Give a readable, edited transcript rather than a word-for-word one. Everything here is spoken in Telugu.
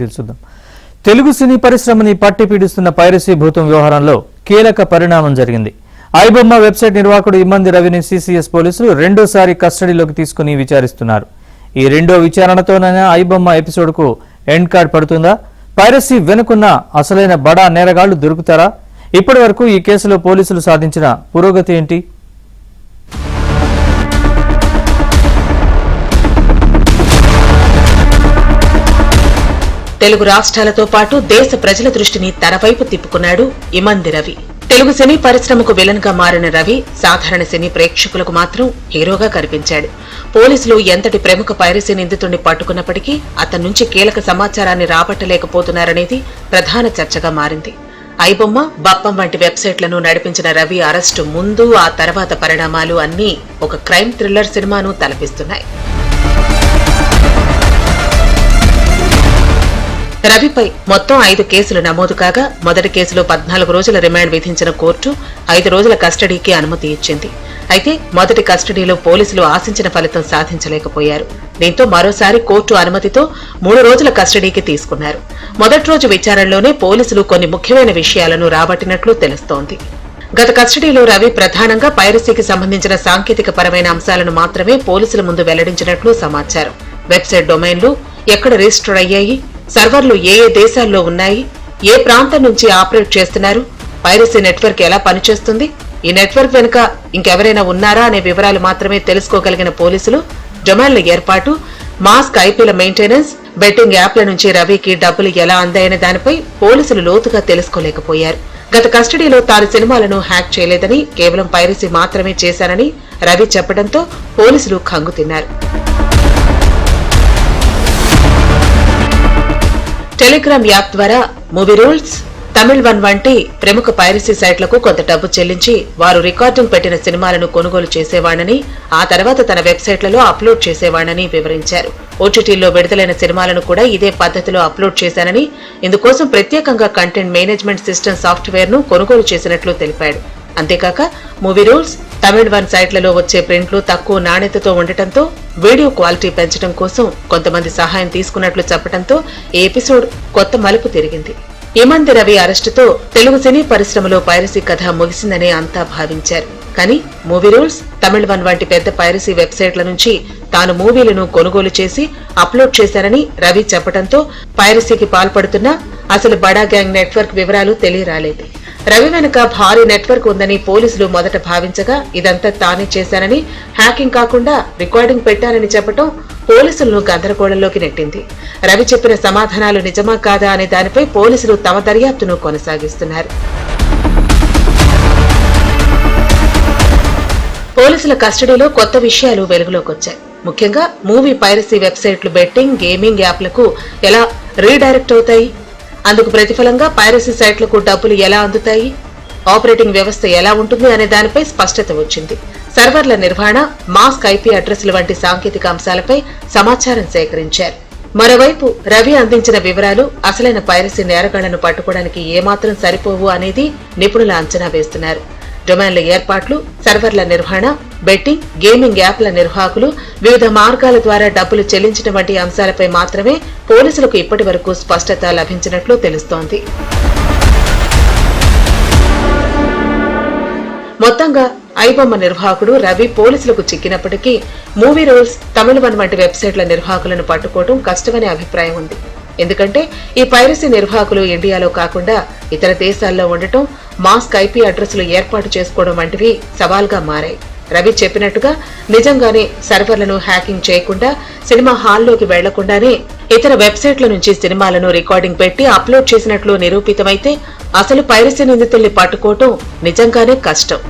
తెలుసుద్దాం. తెలుగు సినీ పరిశ్రమని పట్టి పీడిస్తున్న పైరసీ భూతం వ్యవహారంలో కీలక పరిణామం జరిగింది. ఐబొమ్మ వెబ్సైట్ నిర్వాహకుడు ఇమ్మంది రవిని సిసిఎస్ పోలీసులు రెండోసారి కస్టడీలోకి తీసుకుని విచారిస్తున్నారు. ఈ రెండో విచారణతోనైనా ఐబొమ్మ ఎపిసోడ్కు ఎండ్ కార్డ్ పడుతుందా? పైరసీ వెనుకున్న అసలైన బడా నేరగాళ్లు దొరుకుతారా? ఇప్పటి వరకు ఈ కేసులో పోలీసులు సాధించిన పురోగతి ఏంటి? తెలుగు రాష్ట్రాలతో పాటు దేశ ప్రజల దృష్టిని తన వైపు తిప్పుకున్నాడు ఇమ్మంది రవి. తెలుగు సినీ పరిశ్రమకు విలన్ గా మారిన రవి సాధారణ సినీ ప్రేక్షకులకు మాత్రం హీరోగా కనిపించాడు. పోలీసులు ఎంతటి ప్రముఖ పైరసీ నిందితుడిని పట్టుకున్నప్పటికీ అతని నుంచి కీలక సమాచారాన్ని రాబట్టలేకపోతున్నారనేది ప్రధాన చర్చగా మారింది. ఐబొమ్మ, బప్పం వంటి వెబ్సైట్లను నడిపించిన రవి అరెస్టు ముందు ఆ తర్వాత పరిణామాలు అన్నీ ఒక క్రైమ్ థ్రిల్లర్ సినిమాను తలపిస్తున్నాయి. రవిపై మొత్తం 5 కేసులు నమోదు కాగా మొదటి కేసులో 14 రోజుల రిమాండ్ విధించిన కోర్టు 5 రోజుల కస్టడీకి అనుమతి ఇచ్చింది. అయితే మొదటి కస్టడీలో పోలీసులు ఆశించిన ఫలితం సాధించలేకపోయారు. దీంతో మరోసారి కోర్టు అనుమతితో 3 రోజుల కస్టడీకి తీసుకున్నారు. మొదటి రోజు విచారణలోనే పోలీసులు కొన్ని ముఖ్యమైన విషయాలను రాబట్టినట్లు తెలుస్తోంది. గత కస్టడీలో రవి ప్రధానంగా పైరసీకి సంబంధించిన సాంకేతిక పరమైన అంశాలను మాత్రమే పోలీసుల ముందు వెల్లడించినట్లు సమాచారం. వెబ్సైట్ డొమైన్లు ఎక్కడ రిజిస్టర్ అయ్యాయి, సర్వర్లు ఏ దేశాల్లో ఉన్నాయి, ఏ ప్రాంతం నుంచి ఆపరేట్ చేస్తున్నారు, పైరసీ నెట్వర్క్ ఎలా పనిచేస్తుంది, ఈ నెట్వర్క్ వెనుక ఇంకెవరైనా ఉన్నారా అనే వివరాలు మాత్రమే తెలుసుకోగలిగిన పోలీసులు డొమైన్ల ఏర్పాటు, మాస్క్ ఐపీల మెయింటెనెన్స్, బెట్టింగ్ యాప్ల నుంచి రవికి డబ్బులు ఎలా అందాయనే దానిపై పోలీసులు లోతుగా తెలుసుకోలేకపోయారు. గత కస్టడీలో తాను సినిమాలను హ్యాక్ చేయలేదని, కేవలం పైరసీ మాత్రమే చేశానని రవి చెప్పడంతో పోలీసులు ఖంగుతిన్నారు. టెలిగ్రామ్ యాప్ ద్వారా మూవీ రూల్స్, తమిళ్ వన్ వంటి ప్రముఖ పైరసీ సైట్లకు కొంత డబ్బు చెల్లించి వారు రికార్డింగ్ పెట్టిన సినిమాలను కొనుగోలు చేసేవాడని, ఆ తర్వాత తన వెబ్సైట్లలో అప్లోడ్ చేసేవాడని వివరించారు. ఓటీటీల్లో విడుదలైన సినిమాలను కూడా ఇదే పద్ధతిలో అప్లోడ్ చేశానని, ఇందుకోసం ప్రత్యేకంగా కంటెంట్ మేనేజ్మెంట్ సిస్టమ్ సాఫ్ట్వేర్ ను కొనుగోలు చేసినట్లు తెలిపాడు. అంతేకాక మూవీ రూల్స్, తమిళ్ వన్ సైట్లలో వచ్చే ప్రింట్లు తక్కువ నాణ్యతతో ఉండటంతో వీడియో క్వాలిటీ పెంచడం కోసం కొంతమంది సహాయం తీసుకున్నట్లు చెప్పడంతో ఈ ఎపిసోడ్ కొత్త మలుపు తిరిగింది. ఇమ్మంది రవి అరెస్టుతో తెలుగు సినీ పరిశ్రమలో పైరసీ కథ ముగిసిందని అంతా భావించారు. కానీ మూవీ రూల్స్, తమిళ్ వన్ వంటి పెద్ద పైరసీ వెబ్సైట్ల నుంచి తాను మూవీలను కొనుగోలు చేసి అప్లోడ్ చేశానని రవి చెప్పడంతో పైరసీకి పాల్పడుతున్న అసలు బడా గ్యాంగ్ నెట్వర్క్ వివరాలు తెలియరాలేదు. రవి వెనుక భారీ నెట్వర్క్ ఉందని పోలీసులు మొదట భావించగా ఇదంతా తానే చేశానని, హ్యాకింగ్ కాకుండా రికార్డింగ్ పెట్టానని చెప్పడం పోలీసులను గందరగోళంలోకి నెట్టింది. రవి చెప్పిన సమాధానాలు నిజమా కాదా అనే దానిపై పోలీసులు తమ దర్యాప్తును కొనసాగిస్తున్నారు. పోలీసుల కస్టడీలో కొత్త విషయాలు వెలుగులోకొచ్చాయి. ముఖ్యంగా మూవీ పైరసీ వెబ్సైట్లు బెట్టింగ్, గేమింగ్ యాప్లకు ఎలా రీడైరెక్ట్ అవుతాయి, అందుకు ప్రతిఫలంగా పైరసీ సైట్లకు డబ్బులు ఎలా అందుతాయి, ఆపరేటింగ్ వ్యవస్థ ఎలా ఉంటుంది అనే దానిపై స్పష్టత వచ్చింది. సర్వర్ల నిర్వహణ, మాస్క్ ఐపీ అడ్రస్ల వంటి సాంకేతిక అంశాలపై సమాచారం సేకరించారు. మరోవైపు రవి అందించిన వివరాలు అసలైన పైరసీ నేరగాళ్లను పట్టుకోవడానికి ఏమాత్రం సరిపోవు అనేది నిపుణులు అంచనా వేస్తున్నారు. డొమైన్ల ఏర్పాట్లు, సర్వర్ల నిర్వహణ, బెట్టింగ్, గేమింగ్ యాప్ల నిర్వాహకులు వివిధ మార్గాల ద్వారా డబ్బులు చెల్లించడం వంటి అంశాలపై మాత్రమే పోలీసులకు ఇప్పటి వరకు స్పష్టత లభించినట్లు తెలుస్తోంది. మొత్తంగా ఐబొమ్మ నిర్వాహకుడు రవి పోలీసులకు చిక్కినప్పటికీ మూవీ రూల్స్, తమిళ్ వన్ వంటి వెబ్సైట్ల నిర్వాహకులను పట్టుకోవడం కష్టమనే అభిప్రాయం ఉంది. ఎందుకంటే ఈ పైరసీ నిర్వాహకులు ఇండియాలో కాకుండా ఇతర దేశాల్లో ఉండటం, మాస్క్ ఐపీ అడ్రస్లు ఏర్పాటు చేసుకోవడం వంటివి సవాల్గా మారాయి. రవి చెప్పినట్టుగా నిజంగానే సర్వర్లను హ్యాకింగ్ చేయకుండా, సినిమా హాల్లోకి వెళ్లకుండానే ఇతర వెబ్సైట్ల నుంచి సినిమాలను రికార్డింగ్ పెట్టి అప్లోడ్ చేసినట్లు నిరూపితమైతే అసలు పైరసీ నిందితుల్ని పట్టుకోవటం నిజంగానే కష్టం.